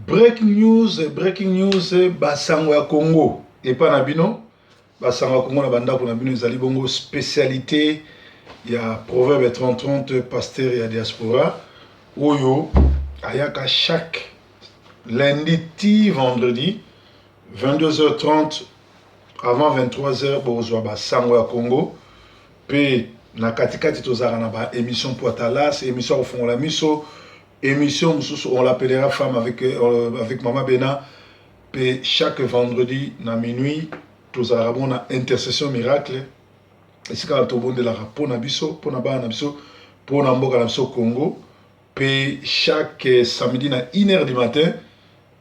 breaking news, basango ya Congo. Et pas nabino, basango ya Congo na banda pour nabino ezali bongo spécialité. Il y a Proverbe 30-30, pasteur et diaspora. Oyo, ayaka chaque lundi, vendredi, 22h30, avant 23h, bozwa basango ya Congo. Puis, na katikati tozara na ba émission Poitalas, émission au fond la miso. Émission, on l'appellera Femme avec Maman Bena. Puis chaque vendredi, na minuit, tous arabons na intercession miracle. Et c'est quand on de la pour na biso, pour na ba na biso, pour na mboka na biso Congo. Puis chaque samedi na 1h du matin,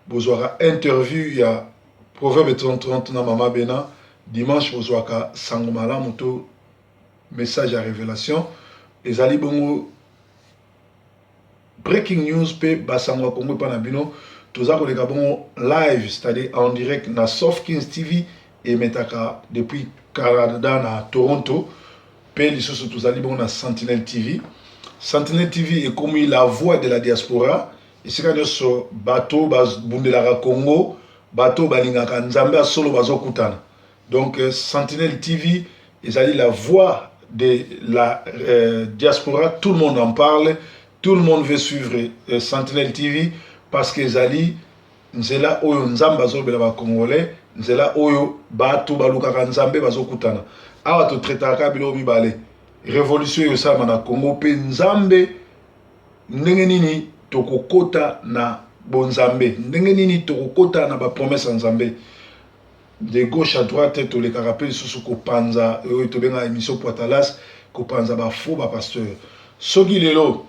vous aurez interview, il y a Proverbe 30-30 na Maman Bena. Dimanche, vous aurez Sangomala, moto message à révélation. Les Ali Bongo. Breaking news pe basango Congo panabino toza ko leka bon live, c'est-à-dire en direct na Sofkins TV et metaka depuis Canada na Toronto pe lisusu tozali bon na Sentinel TV. Sentinel TV est comme la voix de la diaspora et c'est quand so bateau bas bundelaka Congo bateau balingaka nzambe solo bazokutana. Donc Sentinel TV ezali la voix de la diaspora, tout le monde en parle. Tout le monde veut suivre Sentinel TV parce que Zali, Nzela Oyo Nzamba Zobela ba Congolais, Nzela Oyo Bato Balukaka Nzambe Bazokutana. Awa to traitaka bilo mibale. Révolution yo sama na Congo pe Nzambe ndenge nini tokokota na bonzambe. Ndenge nini tokokota na ba promesse Nzambe. De gauche à droite to le karapel susu ko panza to benga émission Poitalas ko panza ba faux ba pasteur. Soki lelo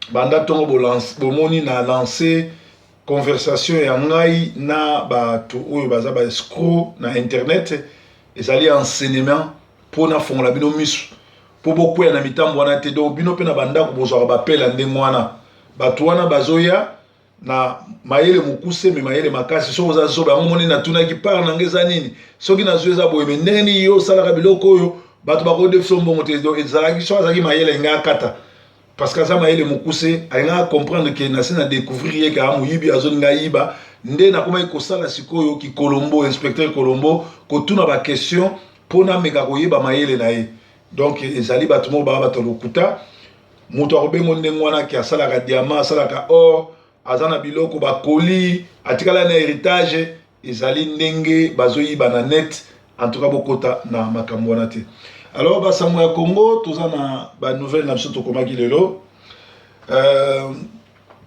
banda tongo bomoni na lancé conversation ya ngai na bato oyo baza ba escroc na internet ezali enseignement pour na fongola bino misu po beaucoup ya na mitambo wana te donc bino pe na banda ko bozwa ba pela ndenge wana bato wana bazoya na mayele mukuse me mayele makasi so oza zo ba moni na tunaki par na ngeza nini soki na zoeza boye me ndeni yo salaka biloko oyo bato ba ko defso mbongo te donc ezalaki so azaki mayele ngakata. Parce que ça m'a aidé mon cousin à comprendre que na découvrir que amu yibi azoninga yiba ndé na koma ikosa la sikoyo ki Colombo inspecteur Colombo ko tuna ba question pona meka ko yiba mayele na ye. Donc ezali batumo ba batolokuta muto akobengo ndengwana ki asala ka diamant asala ka or azana biloko ba koli atikala na héritage ezali ndenge bazoyiba na net en tout cas bokota na makambo wana te. Alors, basango ya Congo, tous na ba nouvelle na biso tokomaki lelo.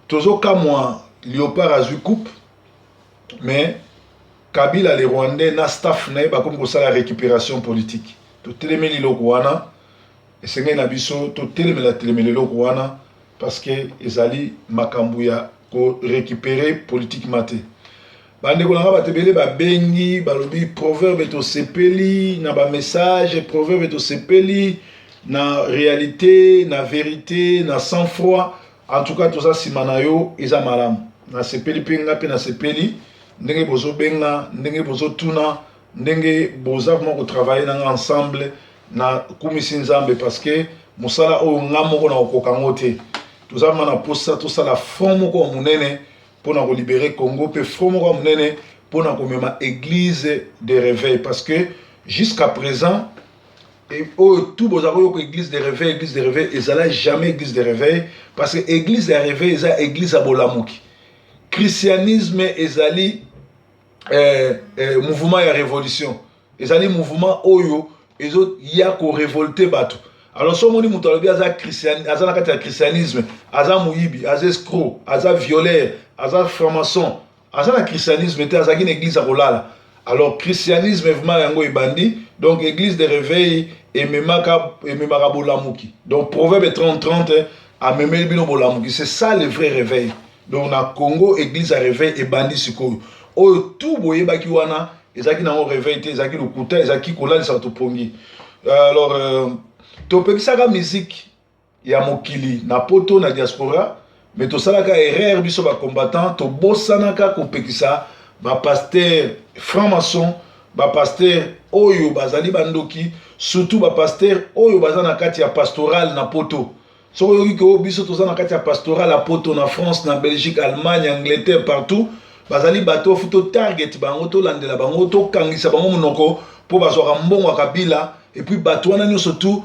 Tozo kamwa Léopard azui coupe, mais Kabila les Rwandais na staff na ba comme ça la récupération politique. To telemeli loko wana, et sengé na biso to telemeli loko wana parce que ezali makambu ya ko récupérer politiquement te. Bande kolanga batebele ba bengi balobi proverbe to sepeli na ba message proverbe to sepeli na réalité na vérité na sang-froid en tout cas tout ça simana yo eza malam na sepeli penga pe na sepeli ndenge bozo benga ndenge bozo tuna ndenge boza vraiment ko travailler na ensemble na kumisi nzambe parce que musala o ngamo na okokango te tout ça mana posa tout ça la forme ko munene pour nous libérer Congo, puis fromora munene pour nous commémorer église de réveil parce que jusqu'à présent et tout bozaro église de réveil et ça n'a jamais église de réveil parce que église de réveil c'est église à bolamuki christianisme ezali mouvement ya révolution ezali mouvement oyo ezo ya ko révolter bato. Alors, si on dit que le christianisme, aza mouyibi, aza escroc, aza violeur, aza franc-maçon, aza le christianisme, aza une église à Rolala. Alors, christianisme est vraiment un bandit, donc église de réveil et memaka bolamuki. Donc, proverbe 30-30, a memel bino bolamuki. C'est ça le vrai réveil. Donc, na Congo, église à réveil et bandit sikoyo. Oh, tout boye baki wana, ezaki na réveil, ezaki lukuta, ezaki kolali sa topongi. Alors, topekisaka musique ya mokili na poto na diaspora mais tosalaka erreur biso ba combattant to bosanaka kopekisa ba pasteur franc-maçon ba pasteur oyo bazali bandoki surtout ba pasteur oyo bazana kati ya pastoral na poto So yoki ko biso toza na kati ya pastoral apoto na France, na Belgique, Allemagne, Angleterre, partout. Bazali bato futo target bango to landela bango to kangisa bango monoko po bazwaka mbongo kabila et puis bato wana nyonso tout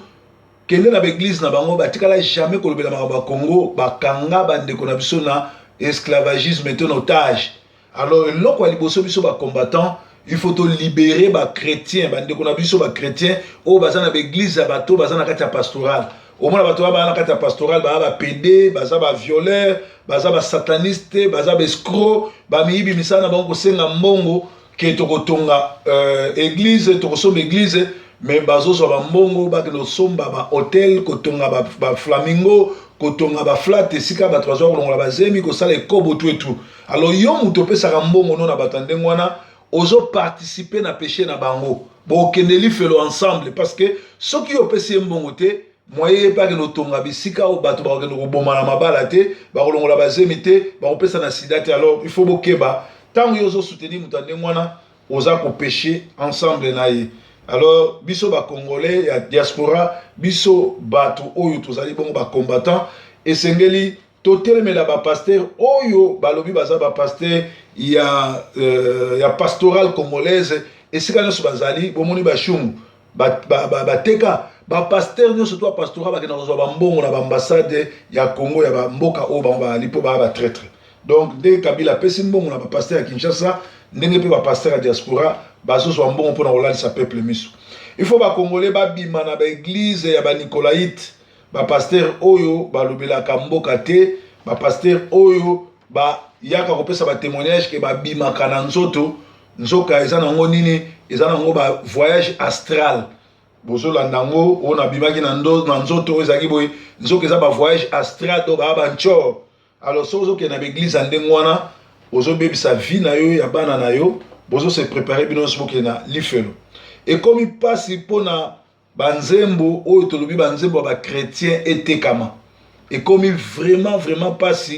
kende na l'église na bango batikala jamais kolobela makambo ya Congo bakanga bandeko na biso na esclavagisme et en otage. Alors eloko ya liboso biso ba combattant il faut to libérer ba chrétien bandeko na biso ba chrétien o baza na l'église ya bato baza na kati ya pastoral. Au moins bato ba na kati ya pastoral ba PD baza ba violeur baza ba sataniste baza ba escroc ba miyibi misana bango kosenga mbongo ke tokotonga église tokosomba église mais bazozo ba mbongo ba kino somba ba hôtel kotonga ba flamingo kotonga ba flat esika ba 3 heures longola ba zemi ko sala ekobo tout et tout. Alors yo muto pesa ka mbongo no na batande ngwana ozo participer na péché na bango bo kendeli felo ensemble parce que soki yo pesa mbongo te moye pa ke no tonga bisika o bato ba ke no boma na mabala te ba longola ba zemi te ba pesa na sida te. Alors il faut bokeba tant yo zo soutenir mutande ngwana oza ko péché ensemble na ye. Alors biso ba congolais ya diaspora biso bato oyo tozali bongo ba combattant esengeli totelemela ba pasteur oyo balobi baza ba pasteur ya pastoral congolaise esika nyonso bazali bomoni bashumu bateka ba pasteur nyonso to pastoral bakena kozwa ba mbongo na ba ambassade ya Congo ya ba mboka oyo bazali po ba traître. Donc dès Kabila pesi mbongo na ba pasteur ya Kinshasa ndenge pe ba pasteur ya diaspora bazozwa mbongo mpona kolalisa peuple miso. Il faut ba congolais ba bima na ba église ya ba nicolaïte ba pasteur oyo balobelaka mboka te ba pasteur oyo ba yaka kopesa ba témoignage ke ba bima kana nzoto nzoka eza nango nini eza nango ba voyage astral bozo landango ona bimaki na nzoto ezaki boy nzoka eza ba voyage astral do ba nchor. Alors sozo ke na ba église andengwana ozo bebisa vie na yo ya bana na yo bozo se préparer bino soki na lifelo. Et comme il passe pona banzembo oyo tolobi banzembo ba chrétien etekama. Et comme il vraiment passe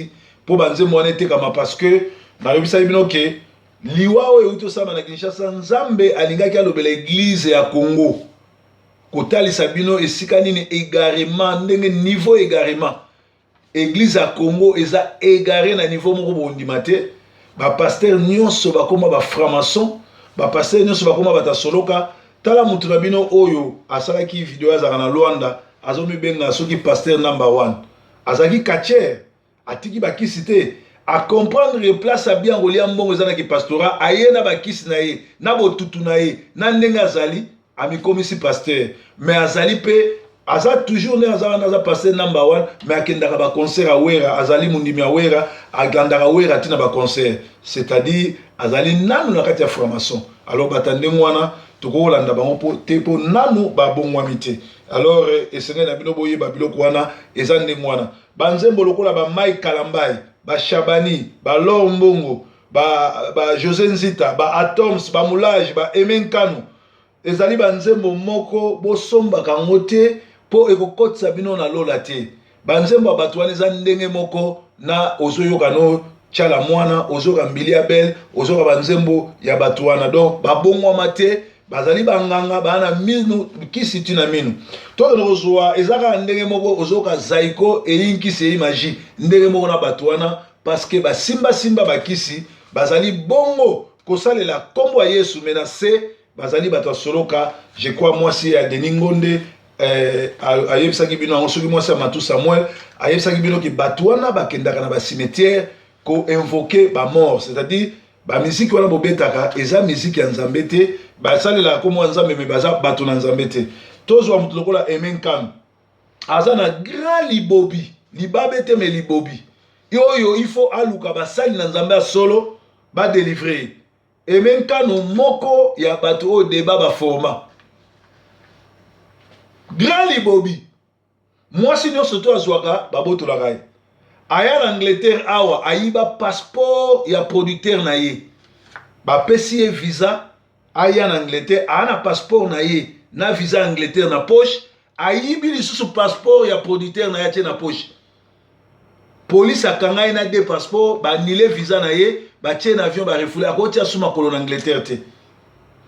pour banzembo wana etekama parce que na lobisa bino ke liwa oyo to sama na Kinshasa nzambe alingaki alobela église ya Congo. Kotalisa bino esika nini égarement ndenge niveau égarement. Église ya Congo eza égaré na niveau moko bondima te. Ba pasteur nyonso bakoma ba franc-maçon ba pasteur nyonso bakoma bata soloka tala mutu na bino oyo asalaki video azaka na Luanda azomi benga soki pasteur number 1 azaki kacher atiki bakisi te a comprendre place bien kolia mbongo ezana ki pastora ayena bakisi na ye na botutu na ye na ndenge azali amikomisi pasteur mais azali pe aza toujours ne aza pasteur number 1 mais akendaka ba concert awera azali mundimi awera agandaka wera tina ba concert c'est-à-dire azali nanu na kati ya franc-maçon. Alors batande ngwana tokolanda bango po te po nanu ba bongwami te. Alors esenge na bino boye ba biloko wana eza ndengwana banzembo lokola ba Mike Kalambai ba Shabani ba Lombongo ba José Nzita ba Atoms ba Moulage ba Emenkanu ezali banzembo moko bosomba kango te po ekokotisa bino na lola te. Banzembo bato wana eza ndenge moko na ozoyoka no tchala mwana ozoka mbili ya bel ozoka banzembo ya bato wana. Donc babongwama te bazali banganga bana minu kisi tina minu to rozwa ezaka ndenge moko ozoka zaiko eyinkisi magie ndenge moko na bato wana parce que simba bakisi bazali bongo kosalela kombo ya Yesu menacé bazali bato soloka. Je crois moi si ya Deningonde ayebisaki bino ngo soki mwasi Matu Samuel ayebisaki bino ki bato wana bakendaka na ba cimetière ko invoquer ba mort, c'est-à-dire ba musique wana bobetaka eza musique ya nzambe te basalela ko mwa nzambe me baza bato na nzambe te. Tozwa mutu lokola Emenkam aza na grand libobi libabe te me libobi yoyo il faut aluka basali na nzambe ya solo ba délivrer Emenkam moko ya bato o débat ba format grand libobi mwasi nyonso to azwaka babotolaka ye aya na Angleterre awa ayiba passeport ya producteur na ye bapesi ye visa aya na Angleterre ana passeport na ye na visa Angleterre na poche ayibi lisusu passeport ya producteur na ye tie na poche police akanga ye na de passeport banile visa na ye batie na avion barefoule akotia suma kolo na Angleterre te.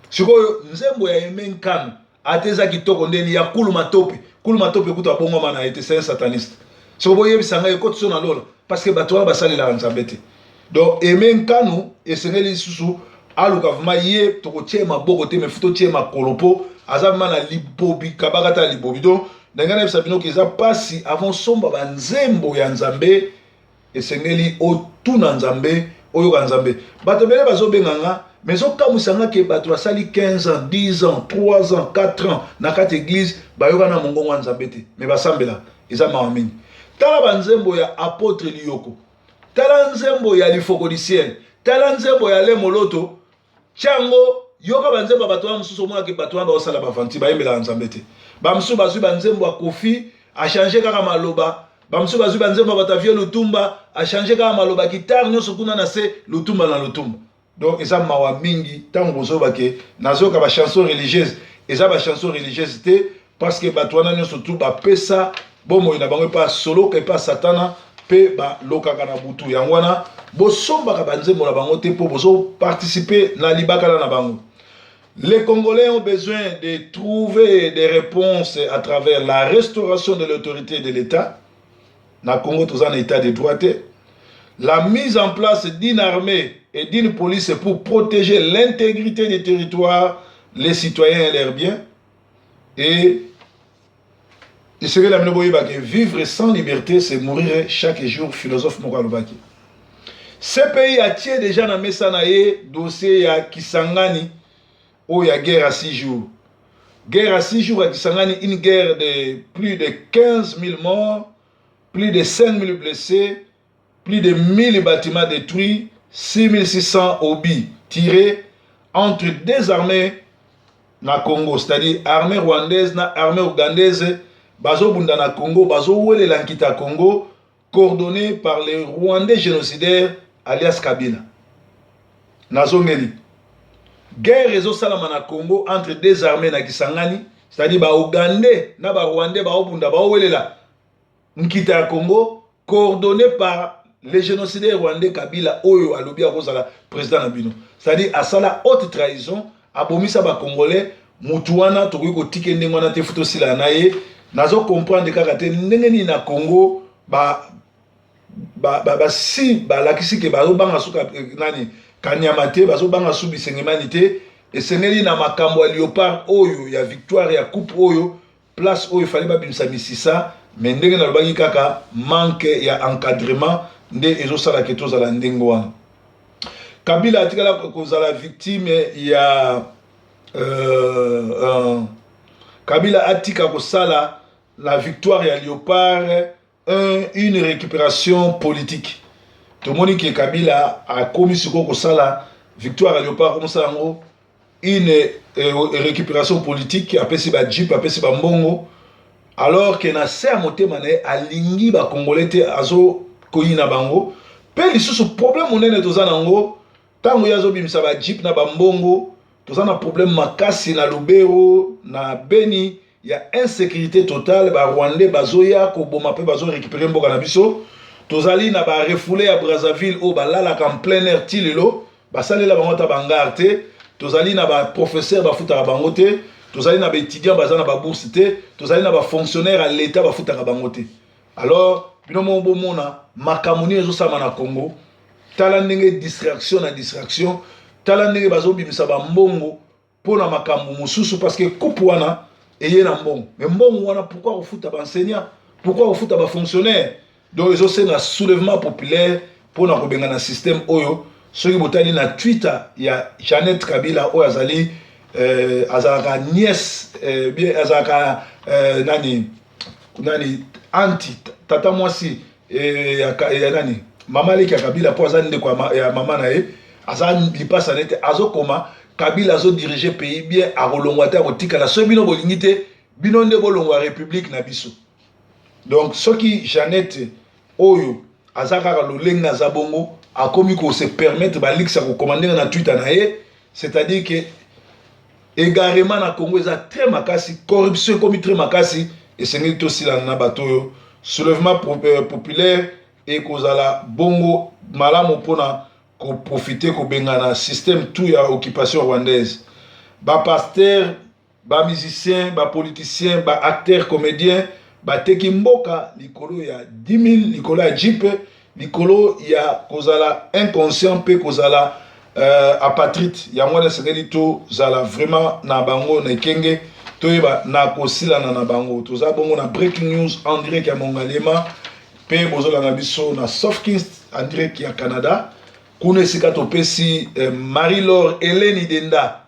Sikoyo nzembo ya Emenkam ateza kitoko ndeni ya Kulu Matope kuta bongo mana ete c'est un sataniste. so boye bisanga ekoti so na lolo parce que bato wana basalela nzambe te donc eme nkanu esengeli lisusu aluka vraiment ye tokotie maboko te me futo tie makolo po aza vraiment na libobi kabaka ta libobi donc ndenge na yebisa bino eza pasi avant somba banzembo ya nzambe esengeli otuna nzambe oyoka nzambe bato ebele bazobenganga mais okamwisanga ke bato basali 15 ans 10 ans 3 ans 4 ans na kati église bayoka na mongongo ya nzambe te mais basambela eza mawa mingi tala banzembo ya apôtre Lioko tala nzembo ya Lifoko du ciel tala nzembo ya Lemoloto chango yoka banzembo bato wa mususu mona ke bato wa baosala bavanti bayembela nzambe te bamusu bazwi banzembo ya Kofi a changer kaka maloba bamusu bazwi banzembo batavie Lutumba a changer kaka maloba guitare nyonso kuna na se Lutumba na Lutumba donc eza mawa mingi tango bozoba ke nazoka ba chanson religieuse eza ba chanson religieuse te parce que bato wana nyonso tu bapesa bomo ina bango pa solo ke pa satana pe ba lokaka na butu yango wana bosombaka banzembo na bango te po bozo participer na libakala na bango. Les Congolais ont besoin de trouver des réponses à travers la restauration de l'autorité de l'État. Na Congo tous en état de droit. La mise en place d'une armée et d'une police pour protéger l'intégrité des territoires, les citoyens et leurs biens. Et il serait la que vivre sans liberté, c'est mourir chaque jour, philosophe Mokalobaki. Ce pays a tiré déjà dans Messanaye, dossier à Kisangani, où il y a guerre à 6 jours. Guerre à 6 jours à Kisangani, une guerre de plus de 15 000 morts, plus de 5 000 blessés, plus de 1000 bâtiments détruits, 6 600 obus tirés entre deux armées na Congo, c'est-à-dire armée rwandaise na armée ougandaise, bazo bunda na Congo, bazo wele lankita Congo, coordonné par les Rwandais génocidaires alias Kabila. Nazongeli. Guerre ezo salama na Congo entre deux armées na Kisangani, c'est-à-dire ba Ougandais na ba Rwandais ba obunda ba welela nkita Congo, coordonné par les génocidaires rwandais Kabila oyo alobi akozala président na bino. C'est-à-dire asala haute trahison, abomisa ba Congolais, mutu wana tokoki kotike ndenge wana te futo sila na ye, nazo comprendre kaka te ndenge ni na Congo si lakisi ke bazo banga suka nani kanyama te bazo banga su bisengemani te esengeli na makambo ya Léopard oyo ya victoire ya coupe oyo place oyo fallait babimisa misisa mais ndenge na lobaki kaka manque ya encadrement nde ezosala ke tozala ndenge wana. Kabila atikala kozala victime ya Kabila atika kosala la victoire ya Léopard une récupération politique. Tout le monde qui Kabila a commis ce qu'on sala victoire à Léopard comme ça une récupération politique après c'est ba jeep après c'est ba mbongo alors que na se amote mané alingi ba congolais te azo koyina bango pe lisusu problème monene tozana ngo tango yazo bimisa ba jeep na ba mbongo tozana problème makasi na Lubero na Beni. Il y a insécurité totale, ba Rwandais bazoya ko boma pe bazo récupérer mboka na biso. Tozali na ba refoulé à Brazzaville au balala en plein air tilelo, ba salela bango ta bangarte, tozali na ba professeur ba futa bango te, tozali na ba étudiant bazana ba bourse te, tozali na ba fonctionnaire à l'état ba futa bango te. Alors, bino mo bomona makamuni ezo sama na Congo, tala ndenge distraction na distraction, tala ndenge bazo bimisa ba mbongo pona makambu mususu parce que kupwana et y a un bon. Mais bon, pourquoi on fout à enseignant? Pourquoi on fout à fonctionnaire? Donc, ils ont fait un soulèvement populaire pour nous rebenga un système Oyo. Ceux qui ont été na Twitter, il y a Jeannette Kabila ou Azali, Azaka nièce, bien Azaka nani anti tata moi si nani maman les Kabila pour Azali de quoi maman nae Azali lipa sanete Azokoma. Kabila zo diriger pays bien à Rolongwata otika la so bino bolingite bino nde bolongwa république na biso. Donc ce qui Jeannette oyo azaka lolenga zabongo a komi ko se permettre ba lix ko commander na Twitter na ye, c'est-à-dire que égarément na Congo eza très makasi, corruption comme très makasi et sengi to sila na bato soulèvement populaire et kozala bongo malamu pona ko profiter ko bengana système tout ya occupation rwandaise ba pasteur ba musicien ba politicien ba acteur comédien bateki mboka likolo ya 10 000 likolo ya jipe likolo ya kozala inconscient pe kozala apatride yango wana esengeli tozala vraiment na bango na ekenge toyeba na kosilana na bango toza bongo na breaking news en direct ya Mongalema pe bozolanga biso na Sofkins en direct ya Canada kuna esika topesi Marie-Laure Hélène Denda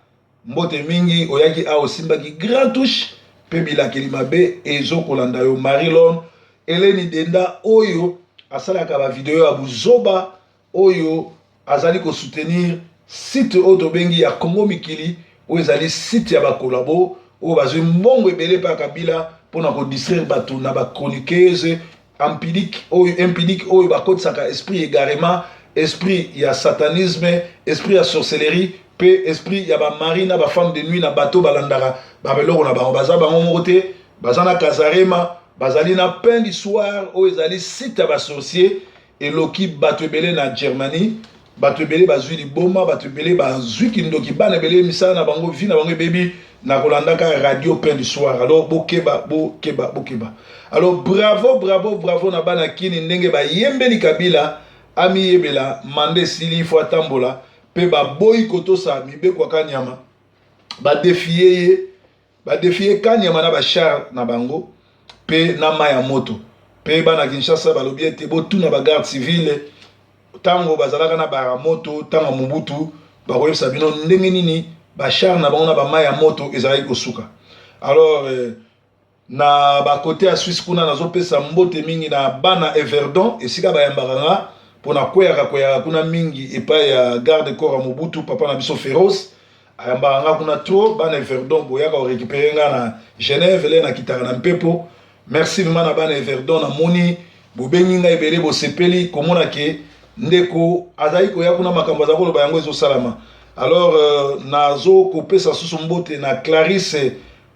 mbote mingi oyaki a osimbaki grand touche pe bilakeli mabe ezokolanda yo Marie-Laure Hélène Denda oyo asalaka ba video ya buzoba oyo azali ko soutenir site oyo tobengi ya Congo Mikili oyo ezali site ya ba collabo oyo bazwi mbongo ebele pa Kabila pona ko distraire bato na ba chroniqueuse impidique oyo bakotisaka esprit égarement esprit ya satanisme esprit ya sorcellerie pe esprit ya ba mari na ba femme de nuit na bato balandaka ba beloko na bango baza bango moko te baza na Kazarema bazali na pain du soir oyo ezali site ya ba sorcier eloki bato ebele na Germanie bato ebele bazwi liboma bato ebele bazwi kindoki bana ebele misala na bango vi na bango ebebi na kolandaka radio pain du soir alors bokeba alors bravo na bana kini ndenge bayembeli Kabila ami yebela mande sili fo atambola pe baboyi kotosa mibeko kanyama badefie kanyama na bachar na bango pe na maya moto pe bana Kinshasa balobi ete botuna ba garde civile tango bazalaka na ba moto tango Mobutu bakoyebisa bino ndenge nini bachar na bango na ba maya moto ezali kosuka alors na ba côté ya Suisse kuna nazopesa mbote mingi na bana Everdon esika bayambaka nga pona kweyaka kuna mingi epai ya garde corps ya Mobutu papa na biso féroce ayambaka nga kuna trop bana Everdon boyaka récupérer nga na Genève ele na kitaka na mpepo merci vraiment na bana Everdon na moni bobengi nga ebele bosepeli komona ke ndeko azali koya kuna makambo za koloba yango ezosalama alors nazo kopesa susu mbote na Clarisse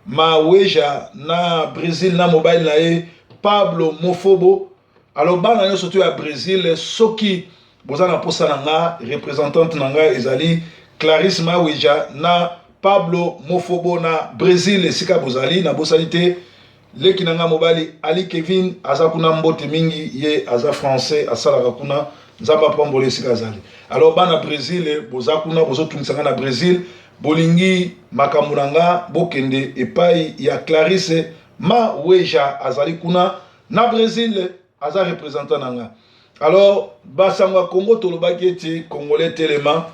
Maweja na Brésil na mobile na ye Pablo Mofobo alors bana nyonso to ya Brésil soki boza na posa na nga représentante na nga ezali Clarisse Maweja na Pablo Mofobo na Brésil esika bozali na bosali te leki na nga mobali Ali Kevin aza kuna mbote mingi ye aza français asalaka kuna nzamba pambole esika azali alors bana Brésil boza kuna bozotungisanga na Brésil bolingi makambo na nga bokende epai ya Clarisse Maweja azali kuna na Brésil aza représentant na nga alors basangwa Congo tolobaki ete congolais telema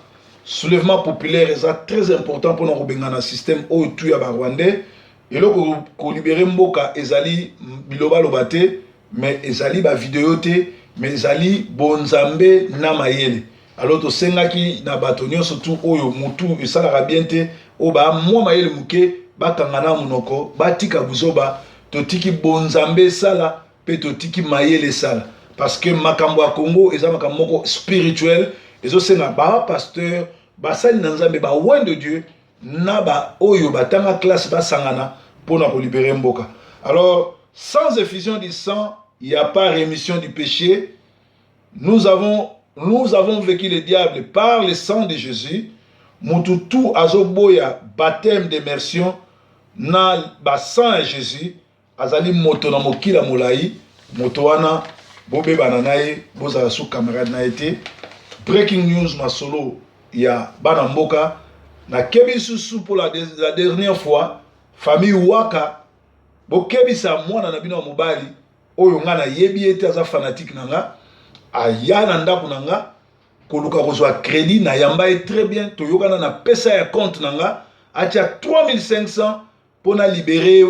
soulèvement populaire eza très important pour nous bengana système oyo tu ya ba rwandais eloko ko libérer mboka ezali biloba lobate mais ezali ba vidéo te mais ezali bonzambe na mayele alors to sengaki na bato nyonso tu oyo mutu esalaka bien te o ba mwa mayele muke bakangana munoko batika buzoba totiki bonzambe sala pe totiki mayele sala parce que makambo ya Congo eza makambo moko spirituel ezosenga ba pasteur basali na nzambe ba oin de Dieu na ba oyo batanga classe basangana pona ko libérer mboka alors sans effusion du sang il n'y a pas rémission du péché nous avons vaincu le diable par le sang de Jésus mututu azoboya baptême d'immersion na ba sang ya Jésus azali moto na mokila molai moto wana bobe bananaye bozala sous camarade na été breaking news masolo ya bana mboka na kebi susu pour la dernière fois famille waka bokebisa mwana na bino ya mobali oyo nga na yebi ete aza fanatique na nga aya na ndako na nga koluka kozwa crédit na yamba est très bien toyokana na pesa ya compte na nga atia 3500 pona libérer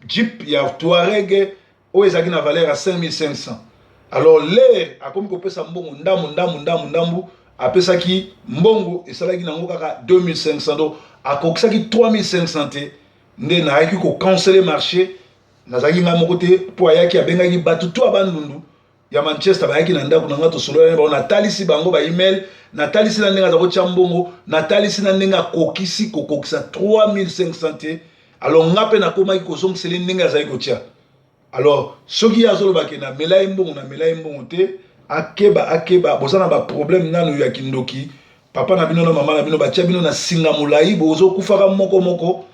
Jeep ya Touareg oyo ezaki na valeur ya 5500 alors l'air akomi kopesa mbongo ndambu apesaki mbongo esalaki nango kaka 2500 do akokisaki 3500 te nde na ayaki ko canceler marché nazaki nga moko te po ayaki abengaki bato to abandundu ya Manchester bayaki na ndako na nga tosolola ba natalisi bango ba email natalisi na ndenga za kotia mbongo natalisi na ndenga kokokisa 3500 te alors nga pe na komaki kozongiseli ndenga azali kotia alors soki azolobaki na melai mbongo te akeba bozana ba problème nanu ya kindoki papa na bino na mama na bino batia bino na singa molai bozo kufaka moko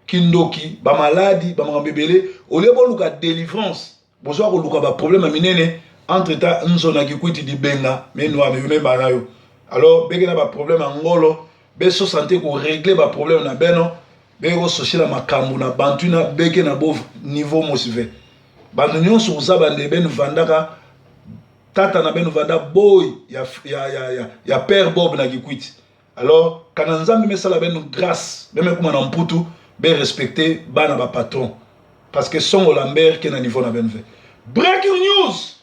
kindoki ba maladie ba mambebele au lieu de luka délivrance bonsoir ko luka ba problème minene entre temps nzona kikwiti di benga mais nous ameme banayo alors beke na ba problème ngolo be so santé ko régler ba problème na beno be ko social makambu na bantu na beke na bo niveau mosive bando nyonso uzaba ndebe vandaka tata na beno vanda boy ya père Bob na kikwiti alors kana nzambe mesala beno grâce même kuma na mputu be respecter bana ba patron parce que son Lambert qui est na niveau na benve breaking news